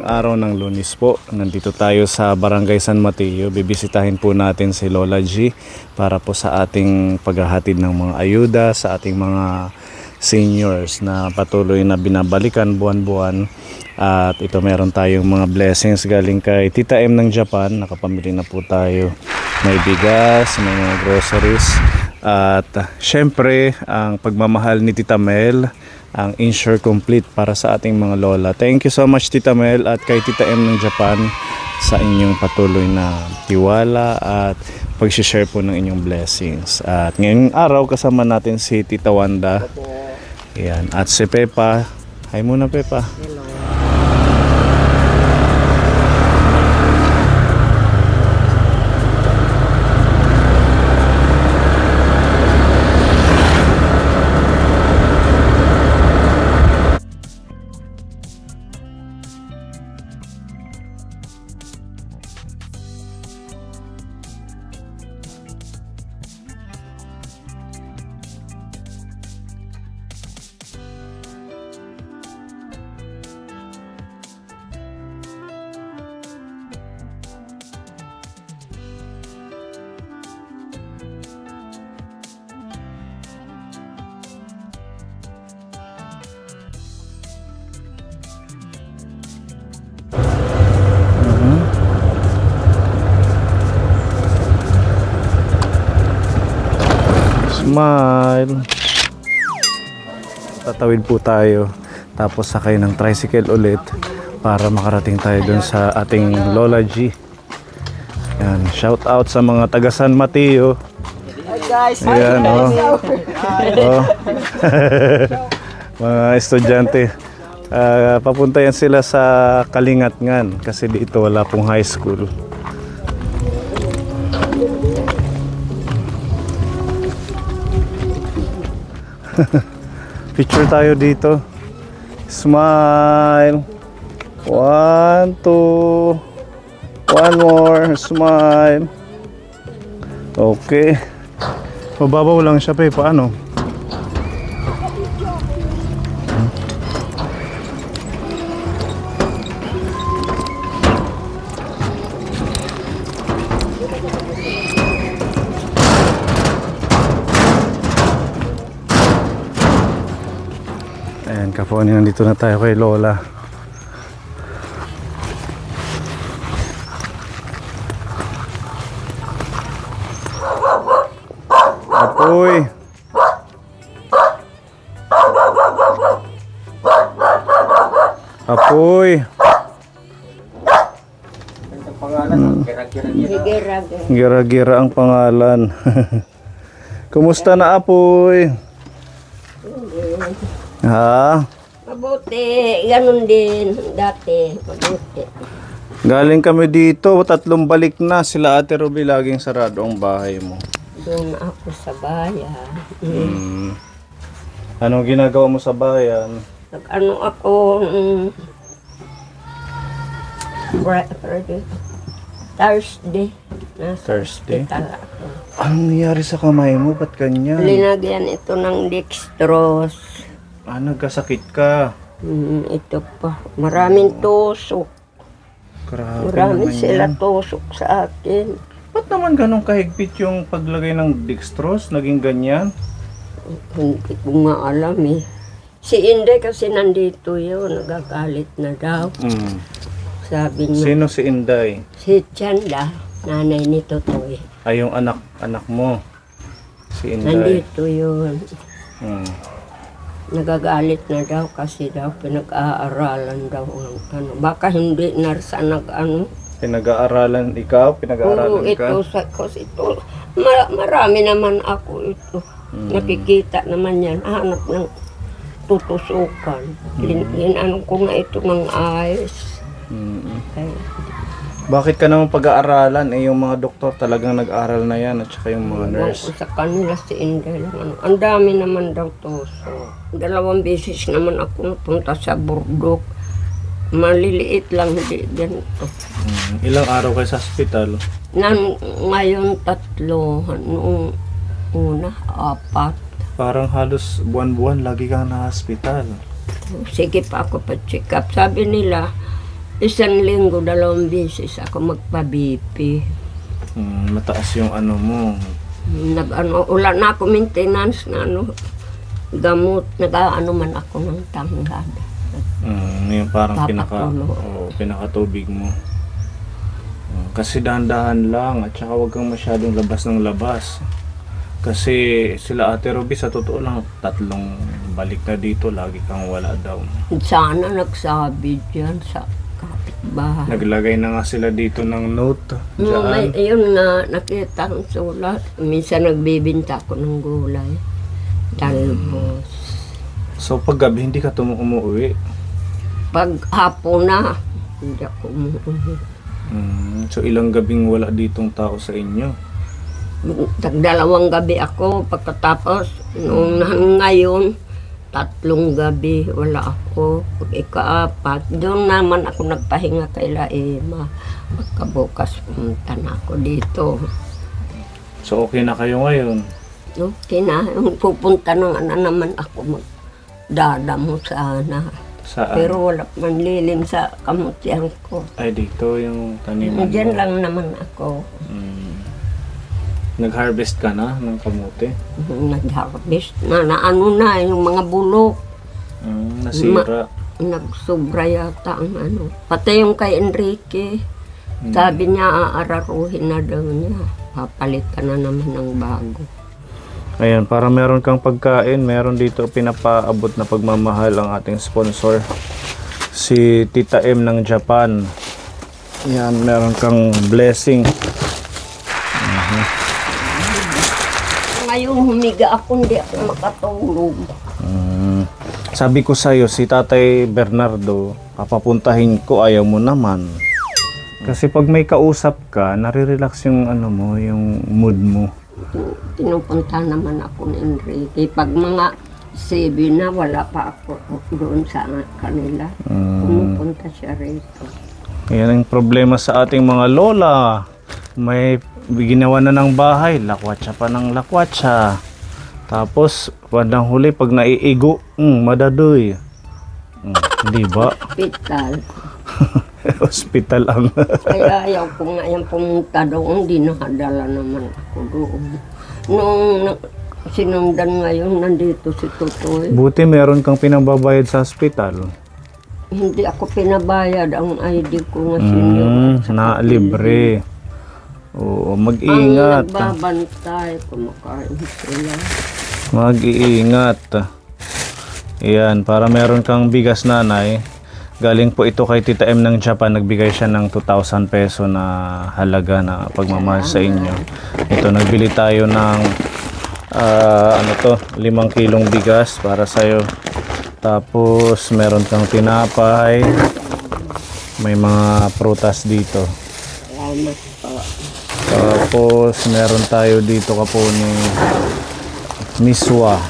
araw ng Lunes po. Nandito tayo sa Barangay San Mateo. Bibisitahin po natin si Lola G para po sa ating paghahatid ng mga ayuda sa ating mga seniors na patuloy na binabalikan buwan-buwan. At ito meron tayong mga blessings galing kay Tita M ng Japan. Nakapamili na po tayo. May bigas, may mga groceries. At syempre ang pagmamahal ni Tita Mel, ang Insure Complete para sa ating mga lola. Thank you so much Tita Mel at kay Tita M ng Japan sa inyong patuloy na tiwala at pag-share po ng inyong blessings. At ngayong araw kasama natin si Tita Wanda. Ayan. At si Pepa. Hi muna Pepa. Hello. Smile. Tatawid po tayo tapos sakay ng tricycle ulit para makarating tayo dun sa ating Lola G. Yan, shout out sa mga taga San Mateo. Hi guys. Ayan, oh. Oh. Mga estudyante. Papunta yan sila sa Kalingatngan kasi dito wala pong high school. Picture tayo dito. Smile. 1, 2. One more. Smile. Okay. Mababaw lang siya pa. Paano? Ayan, kaponi, nandito na tayo kay Lola. Apoy. Apoy. Gira-gira ang pangalan. Kumusta na Apoy? Ha? Mabuti. Ganun din dati. Mabuti. Galing kami dito, 3 balik na. Sila Ate Ruby laging sarado ang bahay mo. Doon ako sa bayan. Anong ginagawa mo sa bayan? Nag-ano ako, Thursday. Nasa Thursday? hospital ako. Anong nangyari sa kamay mo? Ba't ganyan? Linagyan ito ng dextrose. Nagkasakit ka. Ito pa. Maraming tusok. Grabe Maraming naman sila yan. tusok sa akin. Ba't naman ganun kahigpit yung paglagay ng dextrose? Naging ganyan? Hindi ko nga alam eh. Si Inday kasi nandito yun. Nagagalit na daw. Sabi niya. Sino si Inday? Si Chanda. Nanay ni Totoy. Ay, yung anak mo. Si Inday. Nandito yun. Nagagalit na daw kasi daw pinag-aaralan daw ng ano. Baka hindi na sa nag-ano. Pinag-aaralan ikaw? Pinag-aaralan ka? Ito, kasi ito. Marami naman ako ito. Nakikita naman yan. Hanap ng tutusukan. Ano ko nga ito ng ayos. Okay. Bakit ka naman pag-aaralan? Yung mga doktor talagang nag-aral na yan at saka yung mga nurse. Sa kanila si Inday lang. Ang dami naman daw tusok. 2 beses naman ako napunta sa Burdok. Maliliit lang, hindi ganito. Ilang araw kayo sa hospital? Ngayon 3, noong una 4. Parang halos buwan-buwan lagi kang na hospital. Sige pa ako pa-check up. Sabi nila, Isang linggo, 2 beses ako magpa-BP. Mataas yung ano mo. Wala na ako maintenance na gamot. Nag-ano man ako ng tanggad. Yung parang Papakulo. pinakatubig mo. Kasi dahan-dahan lang at saka huwag kang masyadong labas ng labas. Kasi sila Ate Ruby sa totoo lang 3 balik na dito, lagi kang wala daw. Sana nagsabi dyan sa kapitbahay. Naglagay na nga sila dito ng note. May, Diyan. ayun na, nakita ang sulat. Minsan nagbibinta ako ng gulay. Talbos. So pag gabi hindi ka umuwi. Pag hapon na, hindi ako umuwi. So ilang gabing wala ditong tao sa inyo? 2 gabi ako. Pagkatapos, nung ngayon, 3 gabi wala ako. Pag ika-4, doon naman ako nagpahinga kay Laima. Pagkabukas pumunta na ako dito. So okay na kayo ngayon? Okay na, yung pupunta na naman ako magdadamo sana. Saan? Pero wala man lilim sa kamutihan ko. Ay dito yung taniman Diyan mo. lang naman ako. Nag-harvest ka na ng kamote? Nag-harvest na ano na, yung mga bulok. Nasira. Nagsobra yata ang ano. Pati yung kay Enrique, sabi niya aararuhin na daw niya. Papalitan na naman ng bago. Ayan, para meron kang pagkain, meron dito pinapaabot na pagmamahal ang ating sponsor. Si Tita M ng Japan. Ayan, meron kang blessing. Ngayon humiga ako, hindi ako makatulog. Sabi ko sa'yo, si Tatay Bernardo, papapuntahin ko, ayaw mo naman. Kasi pag may kausap ka, nare-relax yung ano mo, yung mood mo. Pinupunta naman ako ni Enrique. Pag mga 7 na, wala pa ako doon sa kanila. Pumupunta siya rito. Yan ang problema sa ating mga lola. May ginawa na ng bahay, lakwatsa pa ng lakwatsa. Tapos, bandang huli, pag naiigo, madadoy. Di ba? Hospital. Hospital ang... Kaya ayaw ko nga yung pumunta doon, hindi nakadala naman ako doon. Nung sinundan ngayon, nandito si Tutoy. Buti meron kang pinambabayad sa hospital. Hindi ako pinabayad ang ID ko nga senior. Na libre. Oo, Ang mag-iingat. nagbabantay, kumakain sila. Mag-iingat. Ayan, para meron kang bigas, nanay. Galing po ito kay Tita M ng Japan. Nagbigay siya ng 2,000 peso na halaga na pagmamahal sa inyo. Ito, nagbili tayo ng 5 kilong bigas para sa'yo. Tapos, meron kang tinapay. May mga prutas dito. Salamat po. Tapos, meron tayo dito kaponi miswa.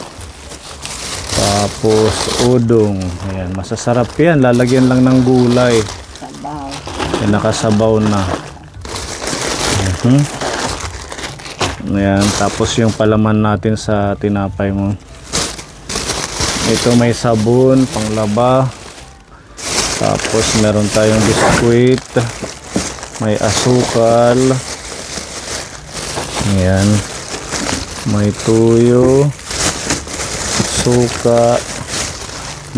Tapos, udong. Ayan, masasarap yan. Lalagyan lang ng gulay. Sabaw. Ayan, nakasabaw na. Ayan, tapos yung palaman natin sa tinapay mo. Ito may sabon, panglaba. Tapos, meron tayong biskuit. May asukal. Ayan. May tuyo. Suka,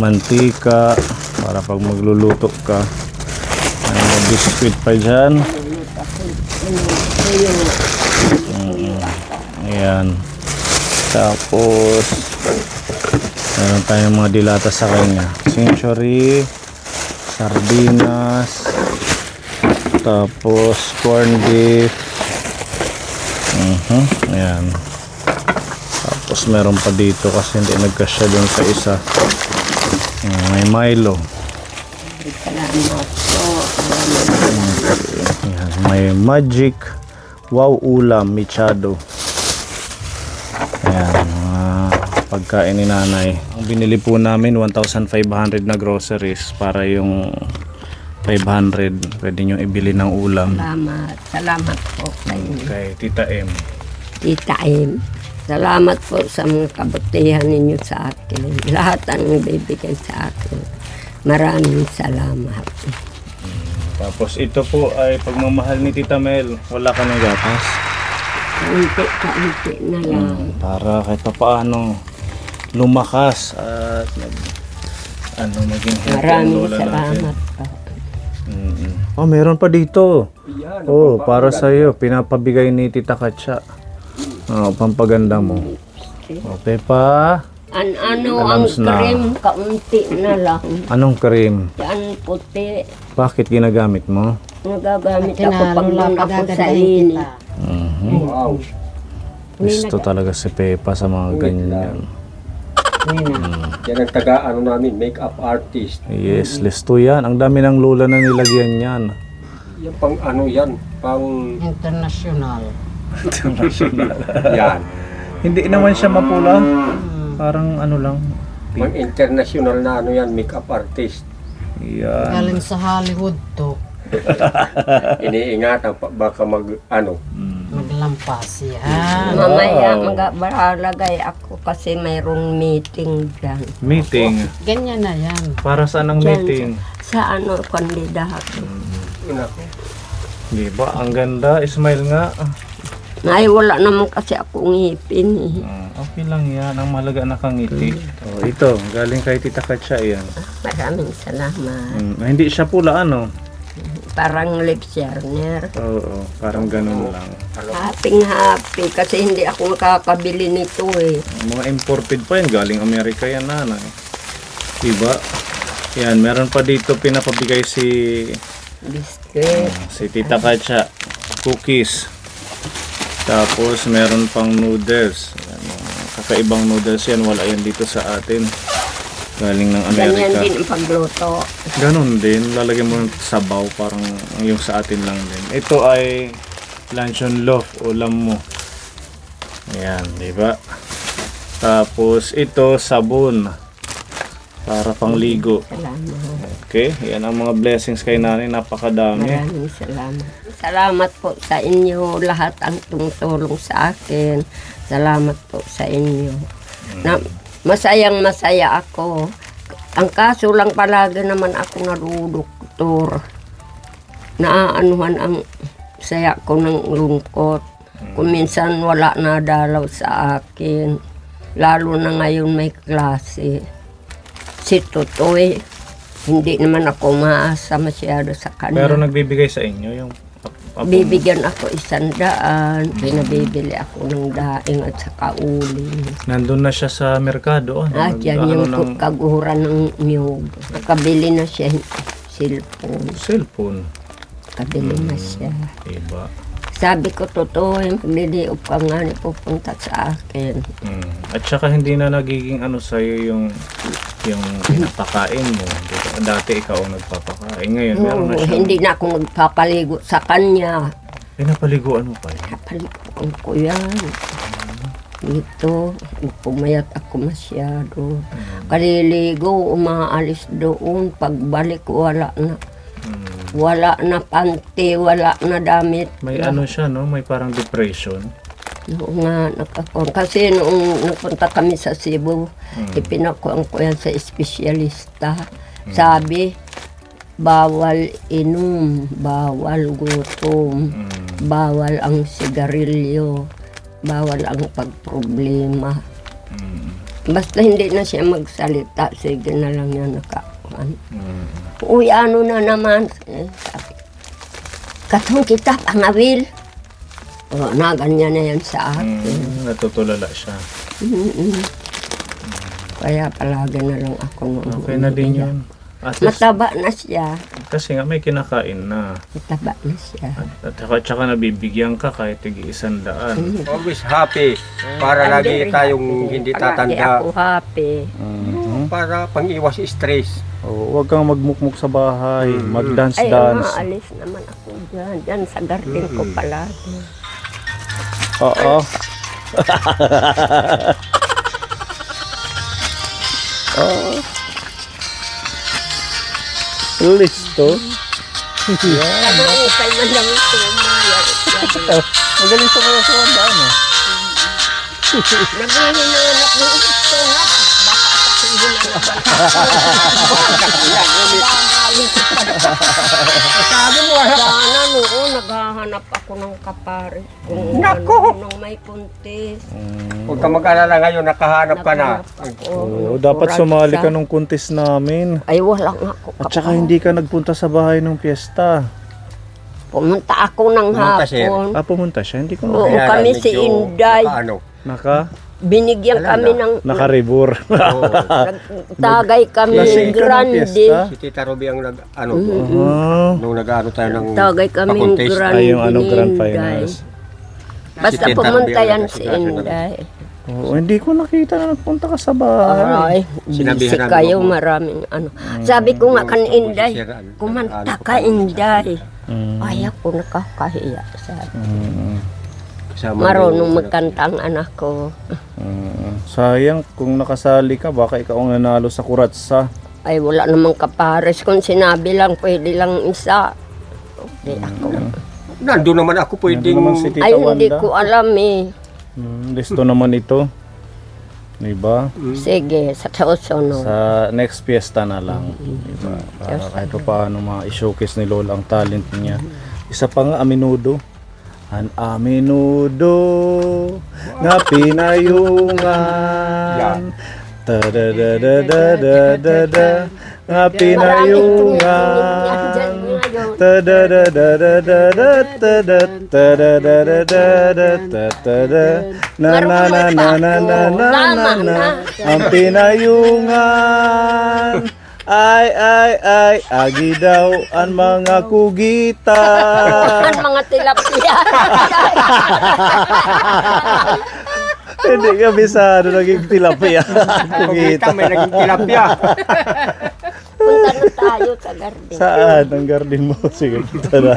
mantika, para pag magluluto ka. May biskuit pa dyan. Ayan. Tapos, meron tayong mga dilata sa kanya. Century, sardinas, tapos corn beef. Ayan. Tapos meron pa dito kasi hindi nagkasya doon sa isa. May Milo. Salamat po. Ayan. May Magic Wow Ulam Michado. Ayan, mga pagkain ni nanay. Ang binili po namin 1,500 na groceries para yung 500 pwede nyo ibili ng ulam. Salamat. Salamat po kayo. Kay Tita M. Tita M. Salamat po sa mga kabutihan ninyo sa akin. Lahat ang bibigay sa akin. Maraming salamat. Tapos ito po ay pagmamahal ni Tita Mel. Wala ka ng gatas. Kaunti na lang. Para kahit pa paano lumakas at maging healthy ang Maraming lola natin. salamat po. Oh, meron pa dito. Oh, para sa iyo, pinapabigay ni Tita Katsa. Oh, pampaganda mo. Okay pa. Ano ang Alams na. cream, kaunti na lang. Anong cream? Yan puti. Bakit ginagamit mo? Nagagamit ako pag doon ako sa init. Wow. Gusto talaga si Pepa sa mga ganyan. Yan ang taga namin, makeup artist. Yes, listo yan. Ang dami ng lola na nilagyan yan. Yan pang yan, pang International. yan. Hindi naman siya mapula. Parang lang. Pang international na yan, makeup artist. Yan. Galing sa Hollywood to. Iniingatan baka Maglampas yan. Mamaya magabalagay ako kasi mayroong meeting dyan. Meeting. Ganyan na yan. Para saan ang Dyan meeting? Sa kandidato. Di ba? Ang ganda. Smile nga. Ay, wala naman kasi ako ngipin eh. Okay lang yan. Ang mahalaga nakangiti. Oh, ito. Galing kay Tita Katsa yan. Maraming salamat. Hindi siya pula Parang lip shiner. Oo. Parang ganun lang. Happy kasi hindi ako makakabili nito eh. Mga imported pa yan. Galing Amerika yan, nanay. Diba? Yan. Meron pa dito pinapabigay si Tita Katsa. Cookies. Tapos meron pang noodles. Yan, mga kakaibang noodles yan. Wala yan dito sa atin. Galing ng Amerika. Ganyan din ang pagluto. Ganon din. Lalagyan mo ng sabaw. Parang yung sa atin lang din. Ito ay luncheon loaf. Ulam mo. Ayan. Diba? Tapos ito sabon. Para pangligo. Salamat. Okay. Yan ang mga blessings kay nanay. Napakadami. Maraming salamat. Salamat po sa inyo lahat ang tumutulong sa akin. Salamat po sa inyo. Masayang masaya ako. Ang kaso lang palagi naman ako naduduktor. Naaanuhan ang saya ko ng lungkot. Kung minsan wala na dalaw sa akin. Lalo na ngayon may klase. Si Totoy, hindi naman ako maasa masyado sa kanya. Pero nagbibigay sa inyo yung Bibigyan ako 100, pinabibili ako ng daing at saka uling. Nandun na siya sa merkado. At yan yung kaguhuran ng niyog. Nakabili na siya Cellphone. Nakabili na siya. Diba? Sabi ko, totoo, magliliop ka nga ni pupunta sa akin. At saka hindi na nagiging sa'yo yung pinapakain mo. Dati ikaw ang nagpapakain. Ngayon, meron na siya. Hindi na ako nagpapaligo sa kanya. Pinapaliguan mo pa yun. Napaliguan ko yan. Dito, pumayat ako masyado. Kaliligo, umaalis doon. Pagbalik, wala na. Wala na panty, wala na damit. May siya, no? May parang depression. Oo nga, nakakon. Kasi noong napunta kami sa Cebu, ipinakuan ko yan sa espesyalista. Sabi, bawal inom, bawal gutom, bawal ang sigarilyo, bawal ang pagproblema. Basta hindi na siya magsalita, sige na lang yan nakakuan. Uy, ano na naman? Sabi, katong kita, pangawil. O, na, ganyan na yan sa akin. Natutulala siya. Kaya palagi na lang ako noon. Okay na din yun. At least, Mataba na siya. kasi nga may kinakain na. Mataba na siya. At saka nabibigyan ka kahit tig-100. Always happy. Para lagi tayong hindi Palagi tatanda. ako happy. Para pang-iwas stress. Huwag kang magmukmuk sa bahay. Ay, Mag-dance-dance. maalis naman ako dyan. Dyan sa garden ko palagi. Oo. Listo. Ano ukay man lang ito. Magaling sa mga suwanda, ano? Naghihinanak ng ito nga. Baka sa Sabi mo, Sana noon naghahanap ako ng kapare. Kung Nako! nung may puntis. huwag ka mag-alala ngayon, nakahanap ka na. Oo, dapat sumali ka nung contest namin. Ay, wala nga ako. At saka hindi ka nagpunta sa bahay ng piyesta. Pumunta ako ng Pumunta siya. hapon. Pumunta siya, hindi ko Oo, Kaya kami medyo si Inday. nakaano. Binigyan Alam kami na. ng... Naka-rebor. Oo. Tagay kami Lasing ka ng grande. piyesta? Si Tita Ruby ang nag-ano, Oh. nung nag-ano tayo ng Tagay kami pa-contest. grande. Ay, yung ano, ni grand Inday. finals. Basta Si Tita pumunta Ruby ang yan si nag-asikaso ng- Inday. Oo, hindi ko nakita na nagpunta ka sa bahay. Ay, Sinabihan busy namin kayo, ako. maraming ano. Sabi ko nga kan Inday, Sisiraan. kumanta Ano ka Inday. Mm. Ay, ako nakakahiya. Sabi. Mm. Kasama Marunong yung- magkanta ang anak ko. Sayang kung nakasali ka, baka ikaw ang nanalo sa kuratsa. Ay, wala namang kapares. Kung sinabi lang, pwede lang isa. Okay, ako. Nandun naman ako pwedeng... Nandun naman si Tita Ay, hindi Wanda. ko alam eh. Listo naman ito. Diba? Sige, sa susunod. Sa next fiesta na lang. Diba? Para kahit pa paano ma-showcase ni Lola ang talent niya. Isa pa nga, aminudo. An aminudo nga pinayungan. Ta-da-da-da-da-da-da nga pinayungan. Ta-da-da-da-da-da-da-da-da-da-da-da-da-da. Na na na na na na na na na ang pinayungan. Ay, ay, ay, agi daw ang mga kugitan. Ang mga tilapia. Hindi ka bisado naging tilapia. Pagkita, may naging tilapia. Punta na tayo sa garden. Saan ang garden mo? Sige, kita na.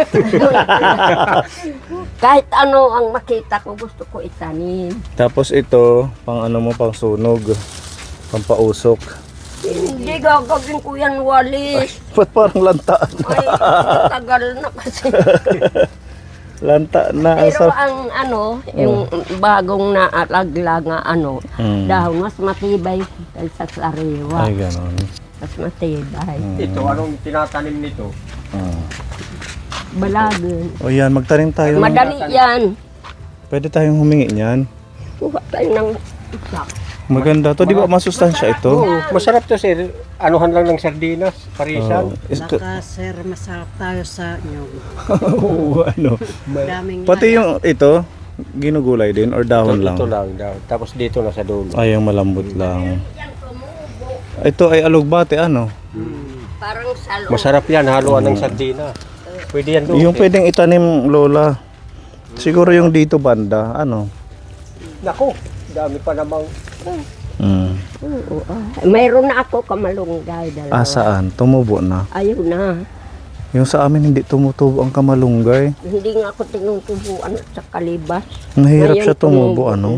Kahit ano ang makita ko, gusto ko itanim. Tapos ito, pang ano mo, pang sunog. Pang pausok. Hindi gagawin ko yan, walis. Ba't parang lantaan? Ay, tagal na kasi. Lanta na. Pero Sa... ang ano, yung bagong naalagla nga ano, dahon mas matibay kaysa sariwa. Ay, ganon. Mas matibay. Ito, anong tinatanim nito? Balagan. O yan, magtanim tayo. Madali yan. Pwede tayong humingi niyan. Kuha tayo ng isa. Maganda to, di ba masustansya ito? Masarap to, sir. Anuhan lang ng sardinas, parisan. Baka sir, masarap tayo sa inyo. Oo, ano. Daming Pati yung ito, ginugulay din or dahon lang? Ito lang daw. Tapos dito na sa dulo. Ay, yung malambot lang. Ito ay alugbate, ano? Parang salo. Masarap yan, haluan ng sardinas. Pwede yan doon. Yung pwedeng itanim, Lola. Siguro yung dito banda, ano? Naku, dami pa namang... Oo, mayroon na ako kamalunggay. Dalawa. Saan? Tumubo na. Ayun na. Yung sa amin hindi tumutubo ang kamalunggay. Hindi nga ako tinutubuan sa kalibas. Nahirap Ngayon siya tumubo, tumubo. ano?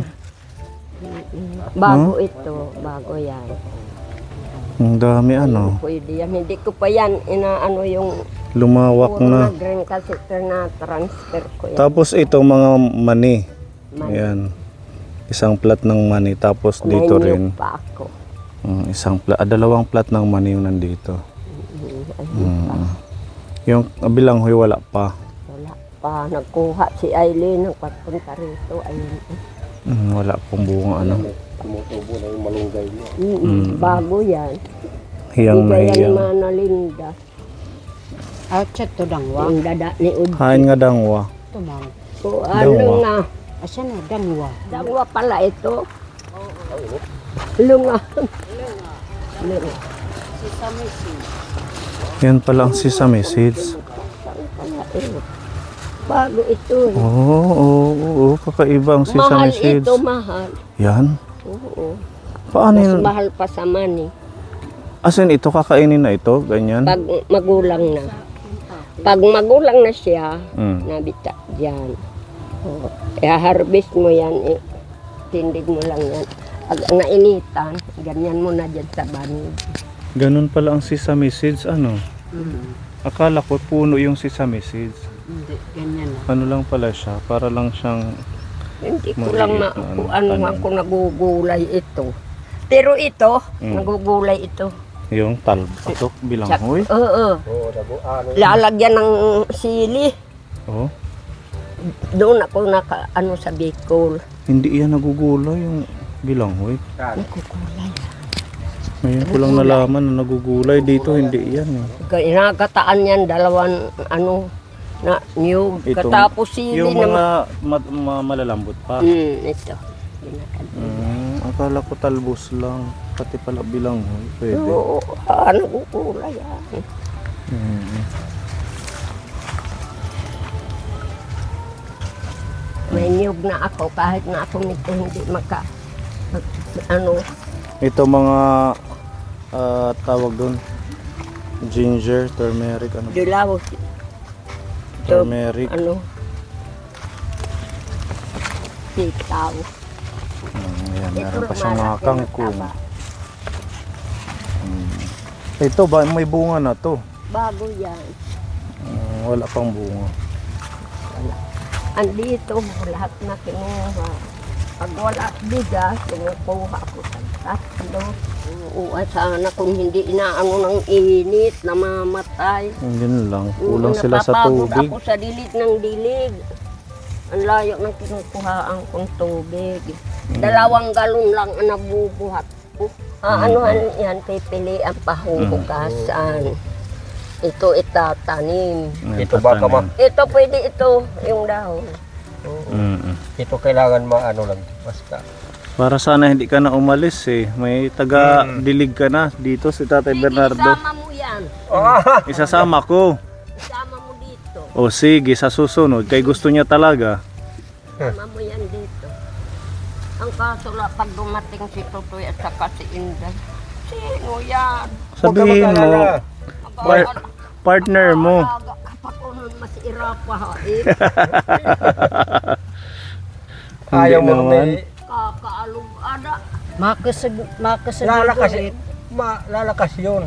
Bago ito, bago yan. Ang dami, ano? Pwede yan. Hindi ko pa yan inaano yung Lumawak puro na. na green kasi na transfer ko yan. Tapos itong mga mani. Mani. Ayan. Isang plat ng mani. Tapos dito May rin. niyog pa ako. Isang plat. Dalawang plat ng mani yung nandito. Ayun pa. Yung kabilang huy wala pa. Wala pa. Nagkuha si Aileen. Nagpapunta rito. Ayun. Wala pong bunga, ano? Tumutubo na yung malunggay niya. Bago yan. Hiyang na Bigay yan hiyang. Manalinda. Outside to dangwa. Yung dada ni Ud. Kain nga dangwa. Tumang. O ano Dawa. nga. Asa na dangwa? Dangwa pala ito. Lunga. Lunga. Yan pala ang sesame seeds. Bago ito. Oo, kakaiba ang Mahal sesame seeds. ito, mahal. Yan. Oo. Paano Mas yun? mahal pa sa money. Asin ito, kakainin na ito? Ganyan? Pag magulang na. Pag magulang na siya, nabita dyan. O, i-harvest mo yan, tindig mo lang yan. Pag nainitan, ganyan mo na dyan sa banig. Ganun pala ang sesame seeds, ano? Akala ko puno yung sesame seeds. Hindi, ganyan na. Ano lang pala siya, para lang siyang... Hindi ko Maliit lang na ano tanim. ako nagugulay ito. Pero ito, nagugulay ito. Yung talbos, bilanghoy. Oo. Oo, Lalagyan ng sili. Oh, Doon ako sa Bicol. hindi yan nagugulay yung bilanghoy. Nagugulay. Ngayon ko lang nalaman na nagugulay dito, hindi yan eh. Inagataan yan, dalawang na niyog. Itong- Katapos sili Yung na. mga malalambot pa. Ito. Akala ko talbos lang, pati pala bilanghoy. Pwede. Oo, nagugulay yan. May niyog na ako, kahit na ako nito hindi Ito mga tawag doon, ginger, turmeric, ano? dilaw. Turmeric. Sitaw. Ayan, meron pa Ito, siyang mga malaki, kangkong. mataba. Ito ba, may bunga na to? Bago yan. Wala pang bunga. Andito, lahat na kinuha. Pag wala bigas, kinukuha ko sa tatlo. Uuwi sana kung hindi inaano ng init, namamatay. Yun lang, kulang sila sa Napapagod tubig. ako sa dilig ng dilig. Ang layo ng kinukuhaan kong tubig. 2 galon lang ang nabubuhat ko. Anuhan yan, pipili ang pahuhugasan. Ito itatanim. Ito baka Ito pwede ito, yung dahon. ito kailangan maano lang, basta. Para sana hindi ka na umalis eh. May taga-dilig ka na dito si Tatay Bernardo. Isama mo yan. Isasama ko. Isama mo dito. O sige, sa susunod. Kay gusto niya talaga. Isama mo yan dito. Ang kaso lang, pag dumating si Tutoy at saka si Inday, sino yan? Sabihin mo, partner mo. Alaga ka pa ko nun, masira pa hain. Ayaw mo naman. may Kakaalog-ada. Makasunod lalakas, ulit. lalakas yun.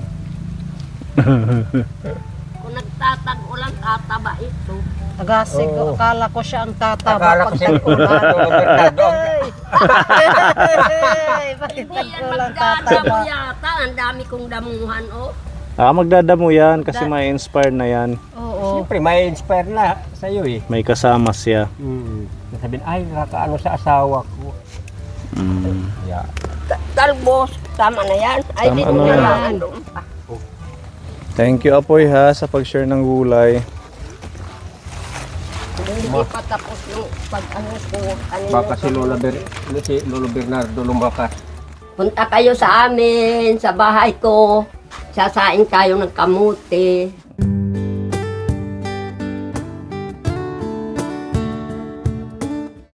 Kung nagtatag-ulan, tataba ito. Tagasig ko, akala ko siya ang tataba Akala ko pag siya tag-ulan. Bernardo. Bakit Hindi yan tag-ulan magdadamo tataba? yata. Ang dami kong damuhan, oh. Magdadamo yan kasi may inspire na yan. Oo. Siyempre, may inspire na sa'yo eh. May kasama siya. Sabihin, ay, nakakaano sa asawa ko. Yeah. Talbos, tama na yan. Ay, Tama dito na na yan. lang. Ano pa. Thank you Apoy ha sa pag-share ng gulay. Hindi pa tapos yung pag-ano ko. Baka si Lolo Bernardo lumakas. Punta kayo sa amin, sa bahay ko. Sasain kayo ng kamuti.